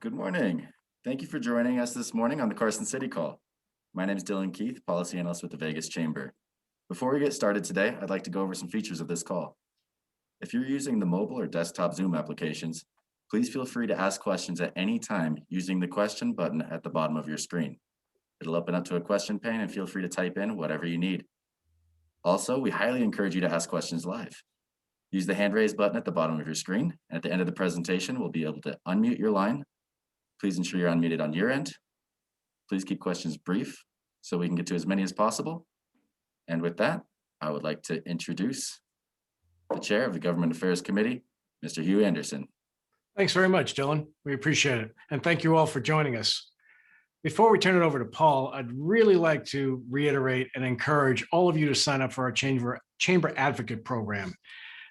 Good morning. Thank you for joining us this morning on the Carson City Call. My name is Dylan Keith, Policy Analyst with the Vegas Chamber. Before we get started today, I'd like to go over some features of this call. If you're using the mobile or desktop Zoom applications, please feel free to ask questions at any time using the question button at the bottom of your screen. It'll open up to a question pane and feel free to type in whatever you need. Also, we highly encourage you to ask questions live. Use the hand raise button at the bottom of your screen, and at the end of the presentation, we'll be able to unmute your line. Please ensure you're unmuted on your end. Please keep questions brief so we can get to as many as possible. And with that, I would like to introduce the Chair of the Government Affairs Committee, Mr. Hugh Anderson. Thanks very much, Dylan. We appreciate it. And thank you all for joining us. Before we turn it over to Paul, I'd really like to reiterate and encourage all of you to sign up for our Chamber Advocate program.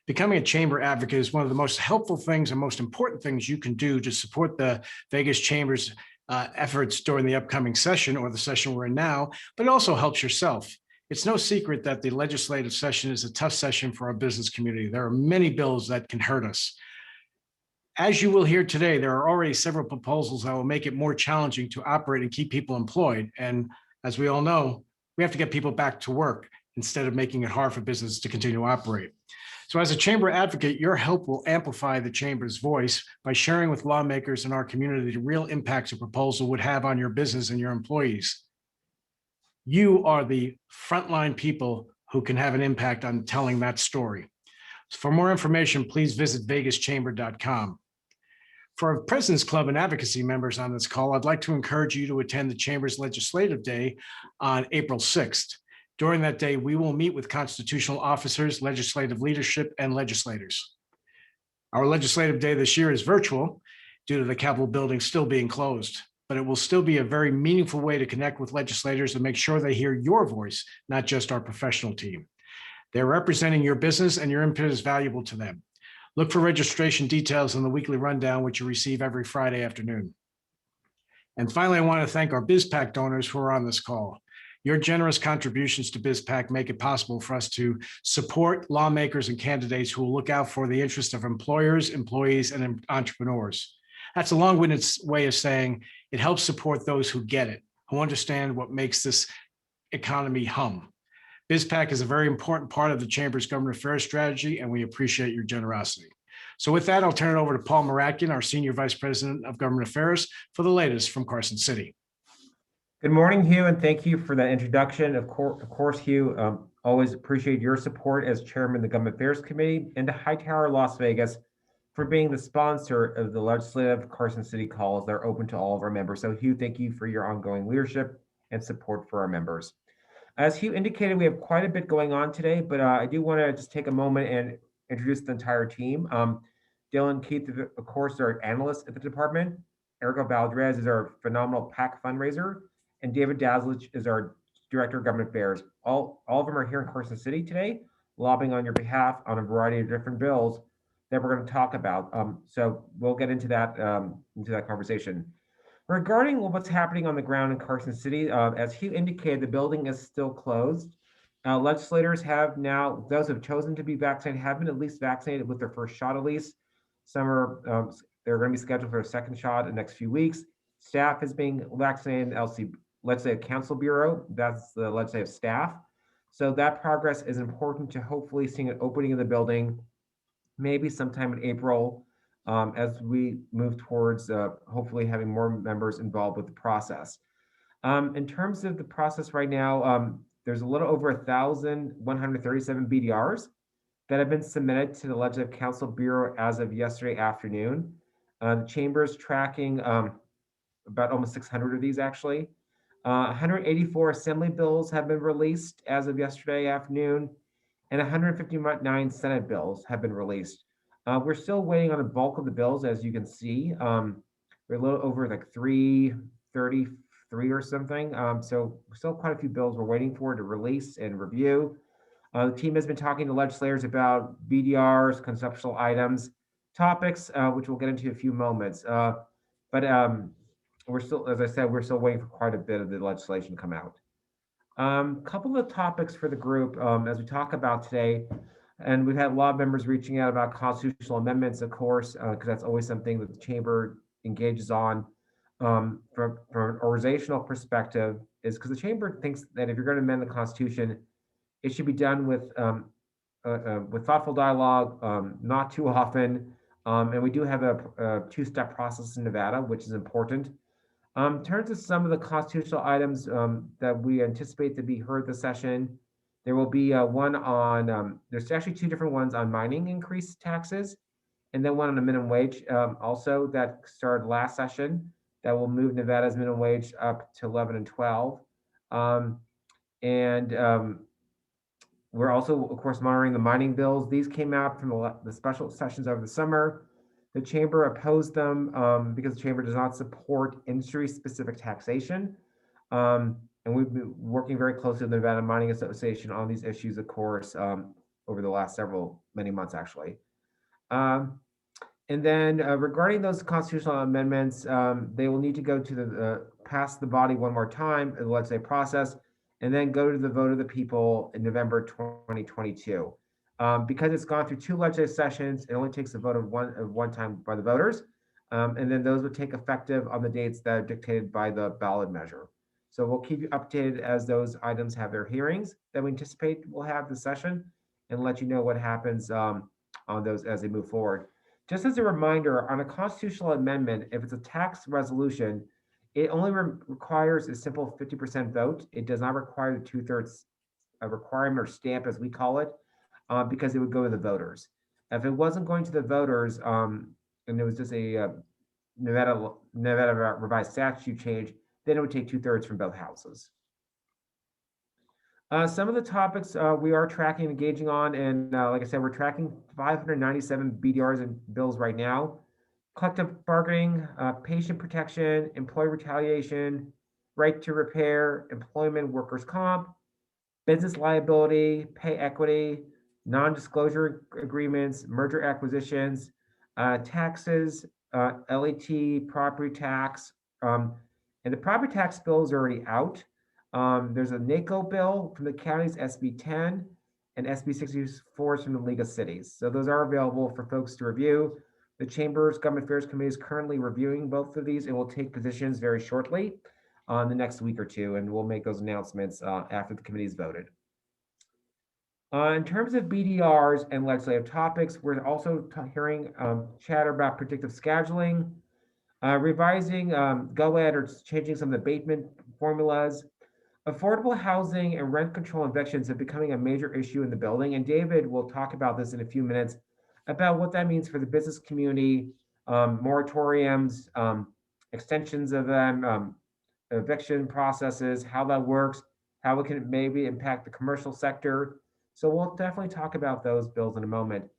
Becoming a Chamber Advocate is one of the most helpful things and most important things you can do to support the Vegas Chamber's efforts during the upcoming session or the session we're in now, but it also helps yourself. It's no secret that the legislative session is a tough session for our business community. There are many bills that can hurt us. As you will hear today, there are already several proposals that will make it more challenging to operate and keep people employed. And as we all know, we have to get people back to work instead of making it hard for business to continue to operate. So as a Chamber Advocate, your help will amplify the Chamber's voice by sharing with lawmakers in our community the real impacts a proposal would have on your business and your employees. You are the frontline people who can have an impact on telling that story. For more information, please visit vegaschamber.com. For our President's Club and advocacy members on this call, I'd like to encourage you to attend the Chamber's Legislative Day on April 6th. During that day, we will meet with constitutional officers, legislative leadership, and legislators. Our legislative day this year is virtual due to the Capitol building still being closed, but it will still be a very meaningful way to connect with legislators and make sure they hear your voice, not just our professional team. They're representing your business and your input is valuable to them. Look for registration details in the weekly rundown, which you receive every Friday afternoon. And finally, I want to thank our BizPack donors who are on this call. Your generous contributions to BizPack make it possible for us to support lawmakers and candidates who will look out for the interests of employers, employees, and entrepreneurs. That's a long-winded way of saying it helps support those who get it, who understand what makes this economy hum. BizPack is a very important part of the Chamber's government affairs strategy, and we appreciate your generosity. So with that, I'll turn it over to Paul Moradkhan, our Senior Vice President of Government Affairs, for the latest from Carson City. Good morning, Hugh, and thank you for that introduction. Of course, Hugh, always appreciate your support as Chairman of the Government Affairs Committee, and to Hightower Las Vegas for being the sponsor of the legislative Carson City calls that are open to all of our members. So Hugh, thank you for your ongoing leadership and support for our members. As Hugh indicated, we have quite a bit going on today, but I do want to just take a moment and introduce the entire team. Dylan Keith, of course, is our analyst at the department. Erica Valdez is our phenomenal PAC fundraiser. And David Daslich is our Director of Government Affairs. All of them are here in Carson City today, lobbying on your behalf on a variety of different bills that we're going to talk about. So we'll get into that conversation. Regarding what's happening on the ground in Carson City, as Hugh indicated, the building is still closed. Legislators have now, those who have chosen to be vaccinated, have been at least vaccinated with their first shot at least. Some are, they're going to be scheduled for a second shot in the next few weeks. Staff is being vaccinated in Legislative Council Bureau, that's the legislative staff. So that progress is important to hopefully seeing an opening of the building, maybe sometime in April, as we move towards hopefully having more members involved with the process. In terms of the process right now, there's a little over 1,137 BDRs that have been submitted to the Legislative Council Bureau as of yesterday afternoon. The Chamber is tracking about almost 600 of these actually. 184 assembly bills have been released as of yesterday afternoon, and 159 Senate bills have been released. We're still waiting on the bulk of the bills, as you can see. We're a little over like 333 or something. So still quite a few bills we're waiting for to release and review. The team has been talking to legislators about BDRs, conceptual items, topics, which we'll get into in a few moments. We're still, as I said, we're still waiting for quite a bit of the legislation to come out. Couple of topics for the group as we talk about today, and we've had a lot of members reaching out about constitutional amendments, of course, because that's always something that the Chamber engages on from an organizational perspective is because the chamber thinks that if you're going to amend the Constitution, it should be done with thoughtful dialogue, not too often. And we do have a two-step process in Nevada, which is important. In terms of some of the constitutional items that we anticipate to be heard this session, there will be one on, there's actually two different ones on mining increased taxes, and then one on the minimum wage also that started last session that will move Nevada's minimum wage up to 11 and 12. And we're also, of course, monitoring the mining bills. These came out from the special sessions over the summer. The chamber opposed them because the chamber does not support industry-specific taxation. And we've been working very closely with the Nevada Mining Association on these issues, of course, over the last many months, actually. And then regarding those constitutional amendments, they will need to go to pass the body one more time in the legislative process, and then go to the vote of the people in November 2022. Because it's gone through two legislative sessions, it only takes a vote of one time by the voters, and then those would take effective on the dates that are dictated by the ballot measure. So we'll keep you updated as those items have their hearings that we anticipate will have this session, and let you know what happens on those as they move forward. Just as a reminder, on a constitutional amendment, if it's a tax resolution, it only requires a simple 50% vote. It does not require the 2/3 requirement or stamp, as we call it, because it would go to the voters. If it wasn't going to the voters, and it was just a Nevada revised statute change, then it would take 2/3 from both houses. Some of the topics we are tracking and engaging on, and like I said, we're tracking 597 BDRs and bills right now. Collective bargaining, patient protection, employee retaliation, right to repair, employment workers' comp, business liability, pay equity, non-disclosure agreements, merger acquisitions, taxes, LET, property tax, and the property tax bill is already out. There's a NACO bill from the counties, SB 10, and SB 64 from the League of Cities. So those are available for folks to review. The Chamber's Government Affairs Committee is currently reviewing both of these and will take positions very shortly on the next week or two, and we'll make those announcements after the committee is voted. In terms of BDRs and legislative topics, we're also hearing chatter about predictive scheduling, revising GOED or changing some of the abatement formulas. Affordable housing and rent control evictions are becoming a major issue in the building, and David will talk about this in a few minutes about what that means for the business community, moratoriums, extensions of them, eviction processes, how that works, how it can maybe impact the commercial sector. So we'll definitely talk about those bills in a moment.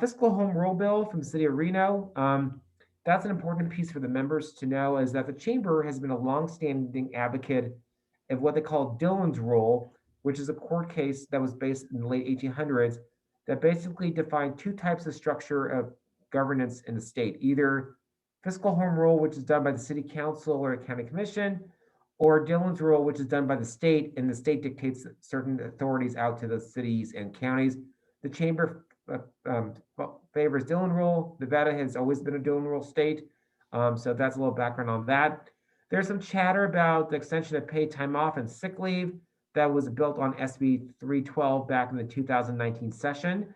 Fiscal home rule bill from the city of Reno. That's an important piece for the members to know, is that the chamber has been a longstanding advocate of what they call Dillon's rule, which is a court case that was based in the late 1800s that basically defined two types of structure of governance in the state, either fiscal home rule, which is done by the city council or a county commission, or Dillon's rule, which is done by the state, and the state dictates certain authorities out to the cities and counties. The chamber favors Dillon rule. Nevada has always been a Dillon rule state. So that's a little background on that. There's some chatter about the extension of paid time off and sick leave that was built on SB 312 back in the 2019 session.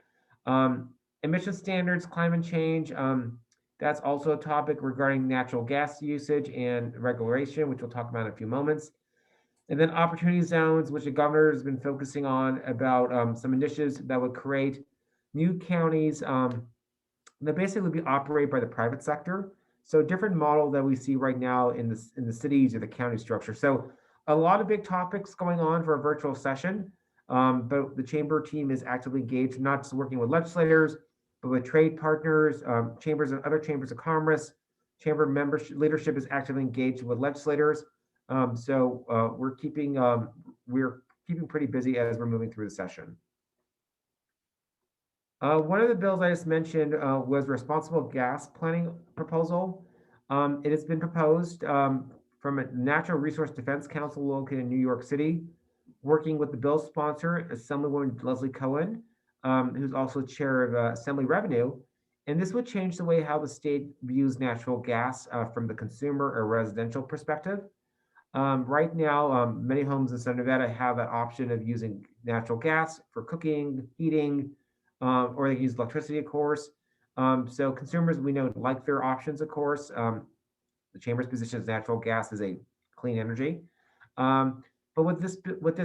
Emission standards, climate change, that's also a topic regarding natural gas usage and regulation, which we'll talk about in a few moments. And then opportunity zones, which the governor has been focusing on about some initiatives that would create new counties that basically be operated by the private sector. So different model that we see right now in the cities or the county structure. So a lot of big topics going on for a virtual session, but the chamber team is actively engaged, not just working with legislators, but with trade partners, chambers and other chambers of commerce. Chamber membership leadership is actively engaged with legislators. So we're keeping pretty busy as we're moving through the session. One of the bills I just mentioned was responsible gas planning proposal. It has been proposed from a Natural Resource Defense Council located in New York City, working with the bill sponsor, Assemblywoman Leslie Cohen, who's also chair of Assembly Revenue. And this would change the way how the state views natural gas from the consumer or residential perspective. Right now, many homes in Southern Nevada have that option of using natural gas for cooking, heating, or they use electricity, of course. So consumers, we know, like their options, of course. The chamber's position is natural gas is a clean energy. Um, but with this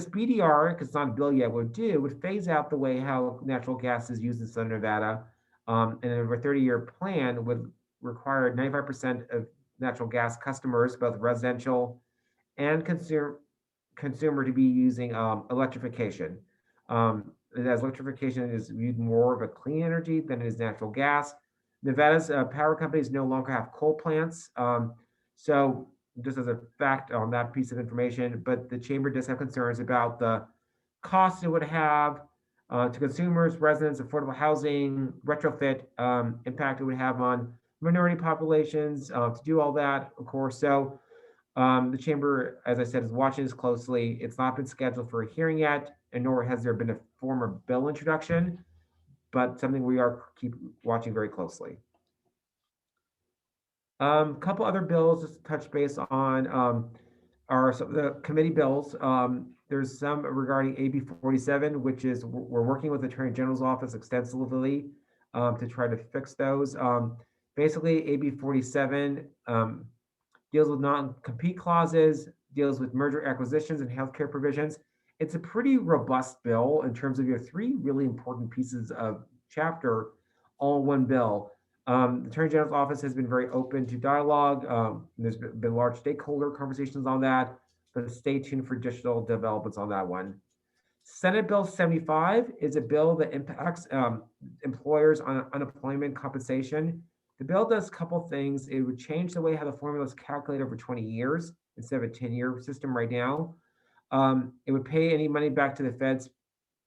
BDR, because it's not a bill yet, would phase out the way how natural gas is used in Southern Nevada, and over a 30-year plan would require 95% of natural gas customers, both residential and consumer, to be using electrification. As electrification is viewed more of a clean energy than it is natural gas. Nevada's power companies no longer have coal plants. So just as a fact on that piece of information, but the chamber does have concerns about the costs it would have to consumers, residents, affordable housing, retrofit impact it would have on minority populations to do all that, of course. So the chamber, as I said, is watching this closely. It's not been scheduled for a hearing yet, and nor has there been a formal bill introduction, but something we are keep watching very closely. Couple other bills just to touch base on are some of the committee bills. There's some regarding AB 47, which is we're working with the Attorney General's office extensively to try to fix those. Basically, AB 47 deals with non-compete clauses, deals with merger acquisitions and healthcare provisions. It's a pretty robust bill in terms of your three really important pieces of chapter all in one bill. The Attorney General's office has been very open to dialogue. There's been large stakeholder conversations on that, but stay tuned for additional developments on that one. Senate Bill 75 is a bill that impacts employers on unemployment compensation. The bill does a couple things. It would change the way how the formula is calculated over 20 years instead of a 10-year system right now. It would pay any money back to the feds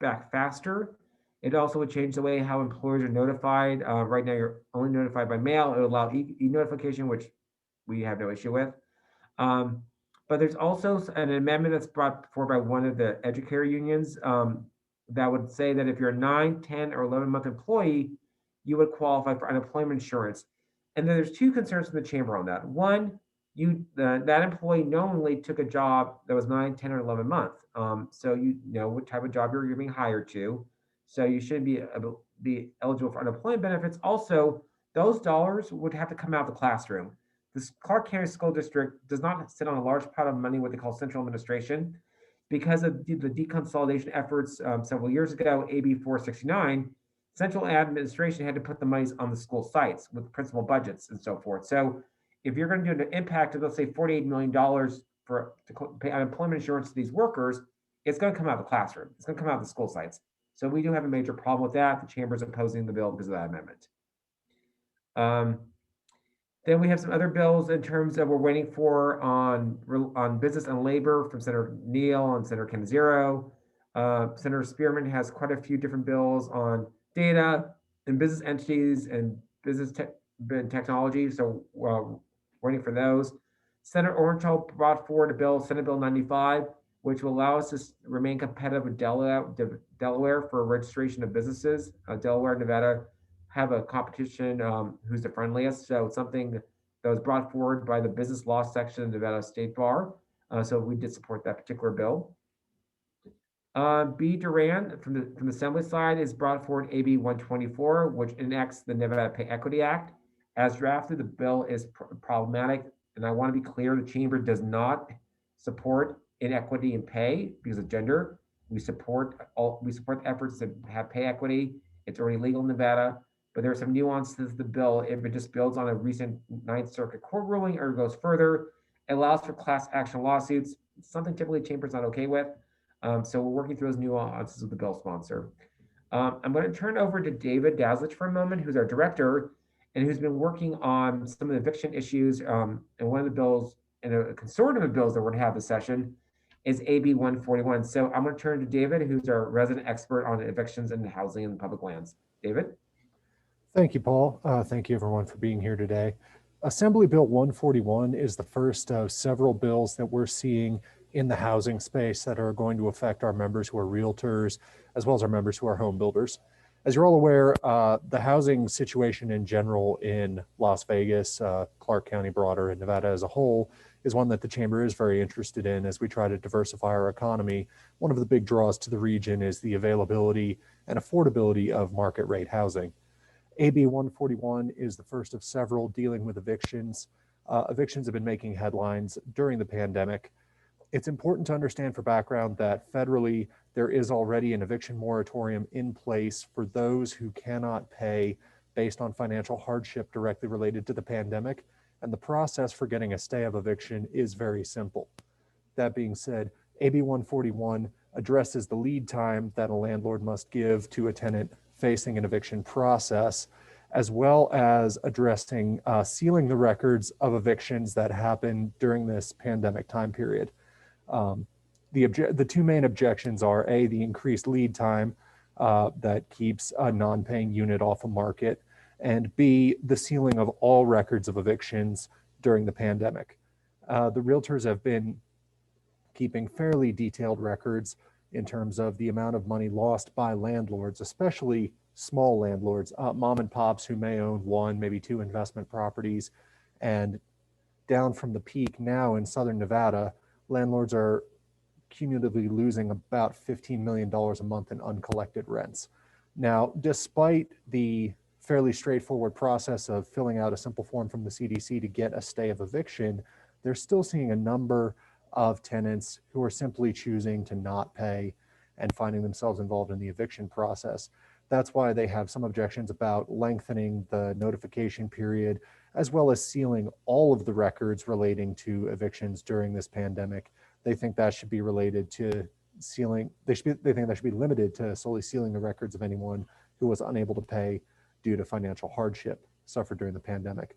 back faster. It also would change the way how employers are notified. Right now, you're only notified by mail. It would allow e-notification, which we have no issue with. But there's also an amendment that's brought forward by one of the educator unions that would say that if you're a 9, 10, or 11-month employee, you would qualify for unemployment insurance. And then there's two concerns from the chamber on that. One, that employee knowingly took a job that was 9, 10, or 11 months. So you know what type of job you're being hired to. So you should be eligible for unemployment benefits. Also, those dollars would have to come out of the classroom. The Clark County School District does not sit on a large pot of money, what they call central administration. Because of the deconsolidation efforts several years ago, AB 469, central administration had to put the monies on the school sites with principal budgets and so forth. So if you're going to do an impact of, let's say, $48 million to pay unemployment insurance to these workers, it's going to come out of the classroom. It's going to come out of the school sites. So we do have a major problem with that. The chamber is opposing the bill because of that amendment. Then we have some other bills in terms of we're waiting for on business and labor from Senator Neal and Senator Canizero. Senator Spearman has quite a few different bills on data and business entities and business technology. So waiting for those. Senator Orenthal brought forward a bill, Senate Bill 95, which will allow us to remain competitive with Delaware for registration of businesses. Delaware and Nevada have a competition who's the friendliest. So it's something that was brought forward by the business law section of Nevada State Bar. So we did support that particular bill. B. Duran from the Assembly side is brought forward AB 124, which enacts the Nevada Pay Equity Act. As drafted, the bill is problematic. And I want to be clear, the chamber does not support inequity in pay because of gender. We support efforts to have pay equity. It's already legal in Nevada, but there are some nuances to the bill. If it just builds on a recent Ninth Circuit court ruling or goes further, it allows for class action lawsuits, something typically chamber's not okay with. So we're working through those nuances with the bill sponsor. I'm going to turn over to David Daslich for a moment, who's our director and who's been working on some of the eviction issues. And one of the bills, and a consortium of bills that we're going to have this session, is AB 141. So I'm going to turn to David, who's our resident expert on evictions and housing and public lands. David? Thank you, Paul. Thank you, everyone, for being here today. Assembly Bill 141 is the first of several bills that we're seeing in the housing space that are going to affect our members who are realtors, as well as our members who are home builders. As you're all aware, the housing situation in general in Las Vegas, Clark County broader, and Nevada as a whole is one that the Chamber is very interested in as we try to diversify our economy. One of the big draws to the region is the availability and affordability of market rate housing. AB 141 is the first of several dealing with evictions. Evictions have been making headlines during the pandemic. It's important to understand for background that federally, there is already an eviction moratorium in place for those who cannot pay based on financial hardship directly related to the pandemic. And the process for getting a stay of eviction is very simple. That being said, AB 141 addresses the lead time that a landlord must give to a tenant facing an eviction process, as well as addressing sealing the records of evictions that happen during this pandemic time period. The two main objections are A, the increased lead time that keeps a non-paying unit off a market, and B, the sealing of all records of evictions during the pandemic. The realtors have been keeping fairly detailed records in terms of the amount of money lost by landlords, especially small landlords, mom and pops who may own one, maybe two investment properties. And down from the peak now in Southern Nevada, landlords are cumulatively losing about $15 million a month in uncollected rents. Now, despite the fairly straightforward process of filling out a simple form from the CDC to get a stay of eviction, they're still seeing a number of tenants who are simply choosing to not pay and finding themselves involved in the eviction process. That's why they have some objections about lengthening the notification period, as well as sealing all of the records relating to evictions during this pandemic. They think that should be related to sealing, they think that should be limited to solely sealing the records of anyone who was unable to pay due to financial hardship suffered during the pandemic.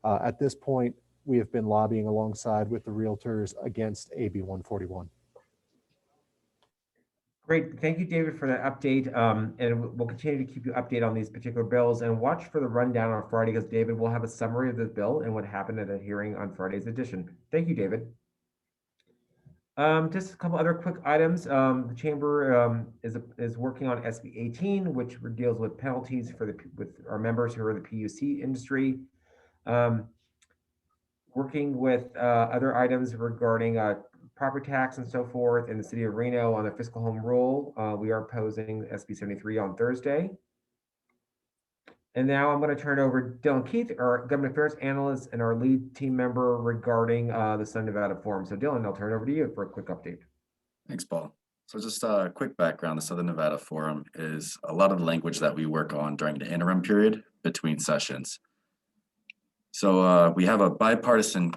At this point, we have been lobbying alongside with the realtors against AB 141. Great. Thank you, David, for that update. And we'll continue to keep you updated on these particular bills, and watch for the rundown on Friday, because David will have a summary of the bill and what happened at a hearing on Friday's edition. Thank you, David. Just a couple other quick items. The Chamber is working on SB 18, which deals with penalties for with our members who are in the PUC industry. Working with other items regarding property tax and so forth in the city of Reno on the fiscal home rule. We are posing SB 73 on Thursday. And now I'm going to turn it over to Dylan Keith, our government affairs analyst and our lead team member regarding the Southern Nevada Forum. So Dylan, I'll turn it over to you for a quick update. Thanks, Paul. So just a quick background, the Southern Nevada Forum is a lot of the language that we work on during the interim period between sessions. So we have a bipartisan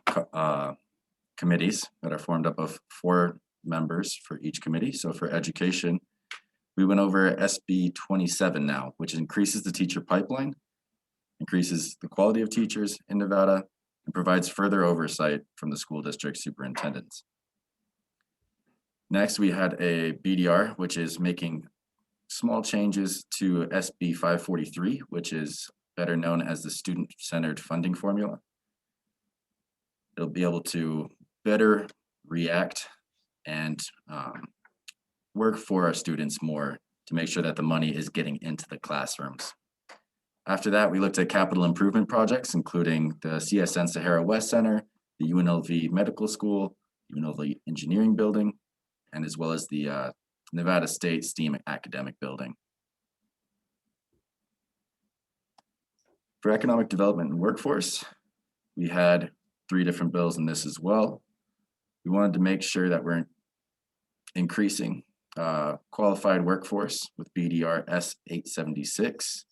committees that are formed up of 4 members for each committee. So for education, we went over SB 27 now, which increases the teacher pipeline, increases the quality of teachers in Nevada, and provides further oversight from the school district superintendents. Next, we had a BDR, which is making small changes to SB 543, which is better known as the student-centered funding formula. It'll be able to better react and work for our students more to make sure that the money is getting into the classrooms. After that, we looked at capital improvement projects, including the CSN Sahara West Center, the UNLV Medical School, UNLV Engineering Building, and as well as the Nevada State STEAM Academic Building. For economic development and workforce, we had 3 different bills in this as well. We wanted to make sure that we're increasing qualified workforce with BDR S876.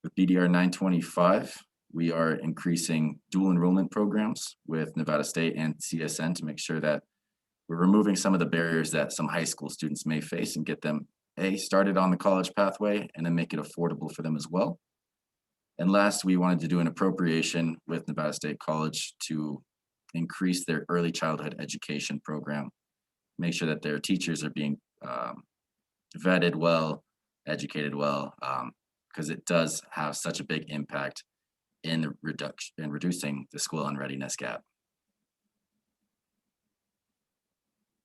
With BDR 925, we are increasing dual enrollment programs with Nevada State and CSN to make sure that we're removing some of the barriers that some high school students may face and get them started on the college pathway and then make it affordable for them as well. And last, we wanted to do an appropriation with Nevada State College to increase their early childhood education program, make sure that their teachers are being vetted well, educated well, because it does have such a big impact in the reducing the school unreadiness gap.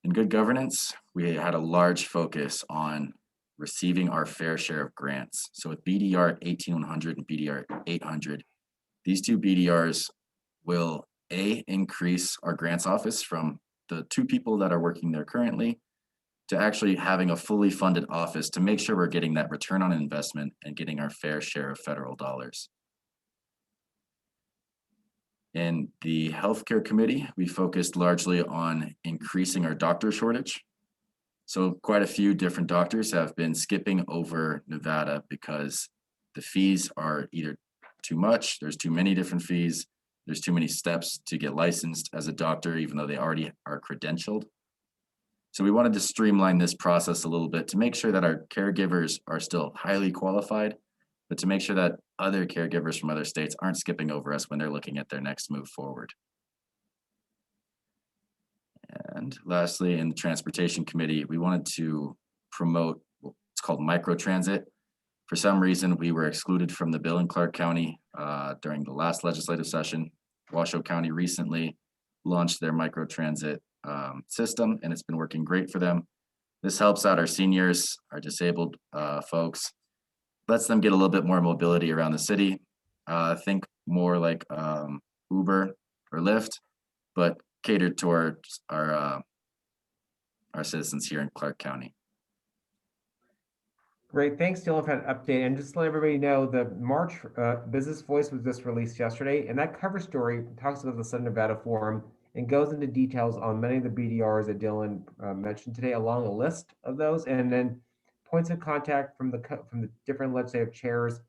In good governance, we had a large focus on receiving our fair share of grants. So with BDR 18100 and BDR 800, these two BDRs will increase our grants office from the 2 people that are working there currently to actually having a fully funded office to make sure we're getting that return on investment and getting our fair share of federal dollars. In the healthcare committee, we focused largely on increasing our doctor shortage. So quite a few different doctors have been skipping over Nevada because the fees are either too much, there's too many different fees, there's too many steps to get licensed as a doctor, even though they already are credentialed. So we wanted to streamline this process a little bit to make sure that our caregivers are still highly qualified, but to make sure that other caregivers from other states aren't skipping over us when they're looking at their next move forward. And lastly, in the transportation committee, we wanted to promote what's called microtransit. For some reason, we were excluded from the bill in Clark County during the last legislative session. Washoe County recently launched their microtransit system, and it's been working great for them. This helps out our seniors, our disabled folks, lets them get a little bit more mobility around the city. Think more like Uber or Lyft, but catered towards our citizens here in Clark County. Great, thanks, Dylan, for that update. And just to let everybody know, the March Business Voice was just released yesterday, and that cover story talks about the Southern Nevada Forum and goes into details on many of the BDRs that Dylan mentioned today, along a list of those, and then points of contact from the different legislative chairs,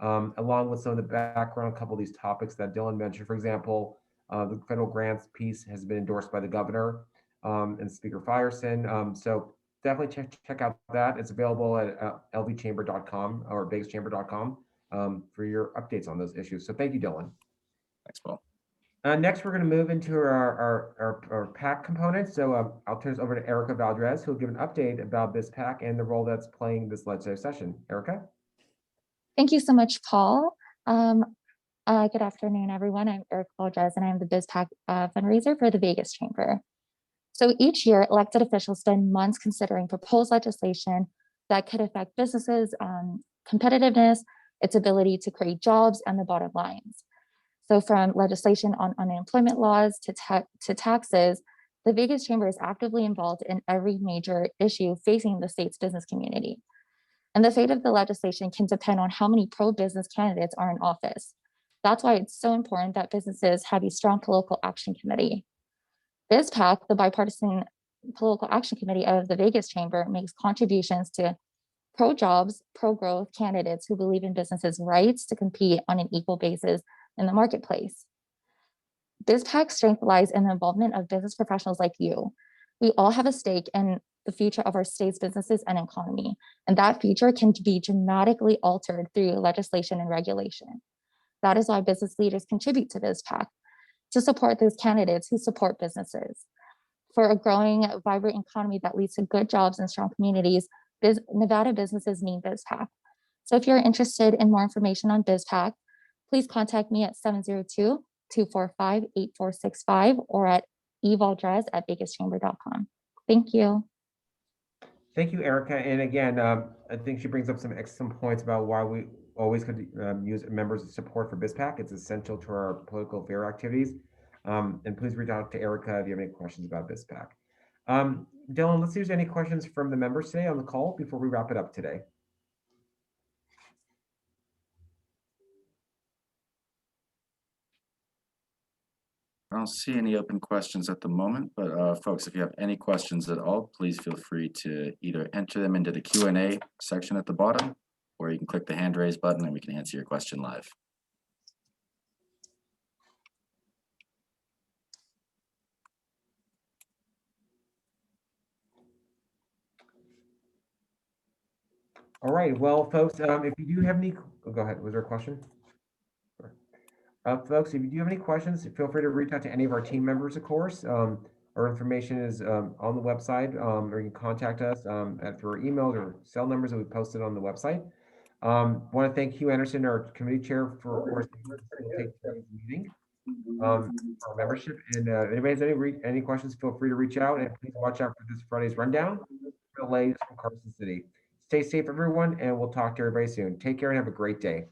along with some of the background, a couple of these topics that Dylan mentioned. For example, the federal grants piece has been endorsed by the governor and Speaker Firestone. So definitely check out that. It's available at lvchamber.com or vegaschamber.com for your updates on those issues. So thank you, Dylan. Thanks, Paul. Next, we're going to move into our PAC component. So I'll turn this over to Erica Valdez, who will give an update about this PAC and the role that's playing this legislative session. Erica? Thank you so much, Paul. Good afternoon, everyone. I'm Erica Valdez, and I'm the BizPAC fundraiser for the Vegas Chamber. So each year, elected officials spend months considering proposed legislation that could affect businesses, competitiveness, its ability to create jobs, and the bottom lines. So from legislation on unemployment laws to taxes, the Vegas Chamber is actively involved in every major issue facing the state's business community. And the fate of the legislation can depend on how many pro-business candidates are in office. That's why it's so important that businesses have a strong political action committee. BizPAC, the bipartisan political action committee of the Vegas Chamber, makes contributions to pro-jobs, pro-growth candidates who believe in businesses' rights to compete on an equal basis in the marketplace. BizPAC's strength lies in the involvement of business professionals like you. We all have a stake in the future of our state's businesses and economy, and that future can be dramatically altered through legislation and regulation. That is why business leaders contribute to BizPAC, to support those candidates who support businesses. For a growing, vibrant economy that leads to good jobs and strong communities, Nevada businesses need BizPAC. So if you're interested in more information on BizPAC, please contact me at 702-245-8465 or at evaldrez@vegaschamber.com. Thank you. Thank you, Erica. And again, I think she brings up some excellent points about why we always could use members' support for BizPAC. It's essential to our political affair activities. And please reach out to Erica if you have any questions about BizPAC. Dylan, let's see if there's any questions from the members today on the call before we wrap it up today. I don't see any open questions at the moment, but folks, if you have any questions at all, please feel free to either enter them into the Q&A section at the bottom, or you can click the hand raise button and we can answer your question live. All right, well, folks, if you do have any, go ahead, was there a question? Folks, if you do have any questions, feel free to reach out to any of our team members, of course. Our information is on the website, or you can contact us through our emails or cell numbers that we posted on the website. Want to thank Hugh Anderson, our committee chair, for, of course, facilitating today's meeting, our membership. And if anybody has any questions, feel free to reach out, and please watch out for this Friday's rundown for the ladies from Carson City. Stay safe, everyone, and we'll talk to everybody soon. Take care and have a great day.